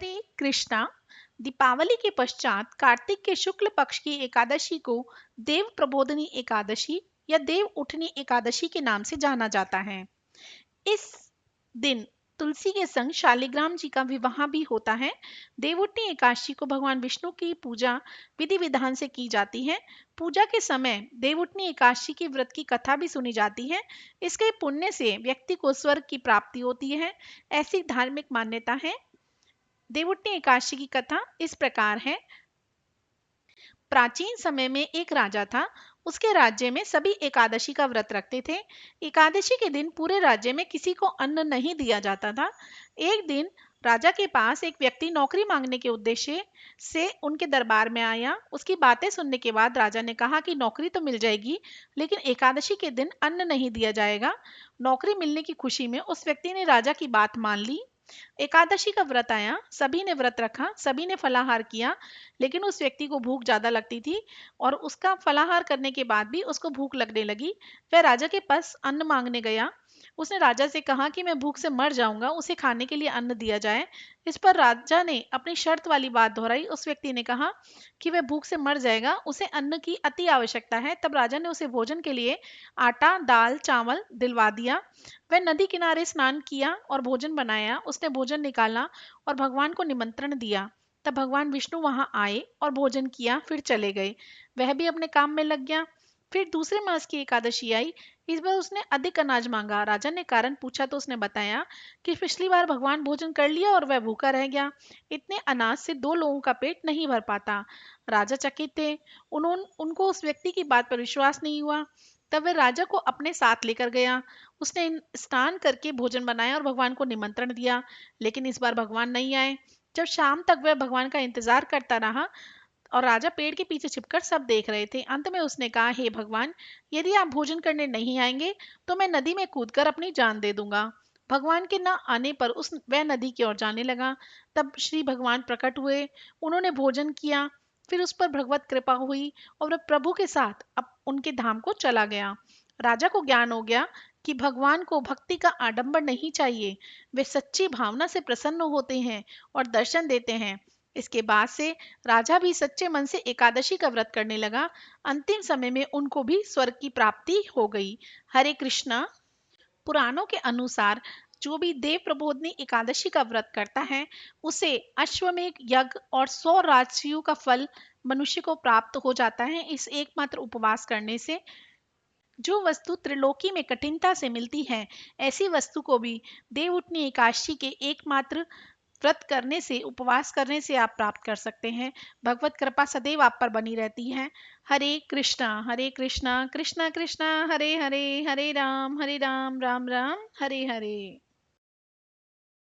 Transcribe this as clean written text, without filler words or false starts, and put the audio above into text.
हरे कृष्णा। दीपावली के पश्चात कार्तिक के शुक्ल पक्ष की एकादशी को देव प्रबोधनी एकादशी या देव उठनी एकादशी के नाम से जाना जाता है। इस दिन तुलसी के संग शालिग्राम जी का विवाह भी होता है। देवउठनी एकादशी को भगवान विष्णु की पूजा विधि विधान से की जाती है। पूजा के समय देवउठनी एकादशी की व्रत की कथा भी सुनी जाती है। इसके पुण्य से व्यक्ति को स्वर्ग की प्राप्ति होती है, ऐसी धार्मिक मान्यता है। देवउठनी एकादशी की कथा इस प्रकार है। प्राचीन समय में एक राजा था। उसके राज्य में सभी एकादशी का व्रत रखते थे। एकादशी के दिन पूरे राज्य में किसी को अन्न नहीं दिया जाता था। एक दिन राजा के पास एक व्यक्ति नौकरी मांगने के उद्देश्य से उनके दरबार में आया। उसकी बातें सुनने के बाद राजा ने कहा कि नौकरी तो मिल जाएगी, लेकिन एकादशी के दिन अन्न नहीं दिया जाएगा। नौकरी मिलने की खुशी में उस व्यक्ति ने राजा की बात मान ली। एकादशी का व्रत आया, सभी ने व्रत रखा, सभी ने फलाहार किया, लेकिन उस व्यक्ति को भूख ज्यादा लगती थी और उसका फलाहार करने के बाद भी उसको भूख लगने लगी। वह राजा के पास अन्न मांगने गया। उसने राजा से कहा कि मैं भूख से मर जाऊंगा, उसे खाने के लिए अन्न दिया जाए। इस पर राजा ने अपनी शर्त वाली बात दोहराई। उस व्यक्ति ने कहा कि वह भूख से मर जाएगा, उसे अन्न की अति आवश्यकता है। तब राजा ने उसे भोजन के लिए आटा, दाल, चावल दिलवा दिया। वह नदी किनारे स्नान किया और भोजन बनाया। उसने भोजन निकाला और भगवान को निमंत्रण दिया। तब भगवान विष्णु वहां आए और भोजन किया, फिर चले गए। वह भी अपने काम में लग गया। फिर दूसरे मास की एकादशी आई। इस बार उसने अधिक अनाज मांगा। राजा ने कारण पूछा तो उसने बताया कि पिछली बार भगवान भोजन कर लिया और वह भूखा रह गया। इतने अनाज से 2 लोगों का पेट नहीं भर पाता। राजा चकित थे। उनको उस व्यक्ति की बात पर विश्वास नहीं हुआ। तब वह राजा को अपने साथ लेकर गया। उसने स्नान करके भोजन बनाया और भगवान को निमंत्रण दिया, लेकिन इस बार भगवान नहीं आए। जब शाम तक वह भगवान का इंतजार करता रहा और राजा पेड़ के पीछे छिपकर सब देख रहे थे। अंत में उसने कहा, हे भगवान, यदि आप भोजन करने नहीं आएंगे तो मैं नदी में कूदकर अपनी जान दे दूंगा। भगवान के न आने पर उस वह नदी की ओर जाने लगा। तब श्री भगवान प्रकट हुए। उन्होंने भोजन किया। फिर उस पर भगवत कृपा हुई और वह प्रभु के साथ अब उनके धाम को चला गया। राजा को ज्ञान हो गया कि भगवान को भक्ति का आडंबर नहीं चाहिए। वे सच्ची भावना से प्रसन्न होते हैं और दर्शन देते हैं। इसके बाद से राजा भी सच्चे मन से एकादशी का व्रत करने लगा। अंतिम समय में उनको भी स्वर्ग की प्राप्ति हो गई। हरे कृष्णा। पुराणों के अनुसार जो भी देव प्रबोधनी एकादशी का व्रत करता है, उसे अश्वमेध यज्ञ और 100 राजसूयों का फल मनुष्य को प्राप्त हो जाता है। इस एकमात्र उपवास करने से जो वस्तु त्रिलोकी में कठिनता से मिलती है, ऐसी वस्तु को भी देवउठनी एकादशी के एकमात्र व्रत करने से, उपवास करने से आप प्राप्त कर सकते हैं। भगवत कृपा सदैव आप पर बनी रहती है। हरे कृष्णा कृष्णा कृष्णा हरे हरे, हरे राम राम राम हरे हरे।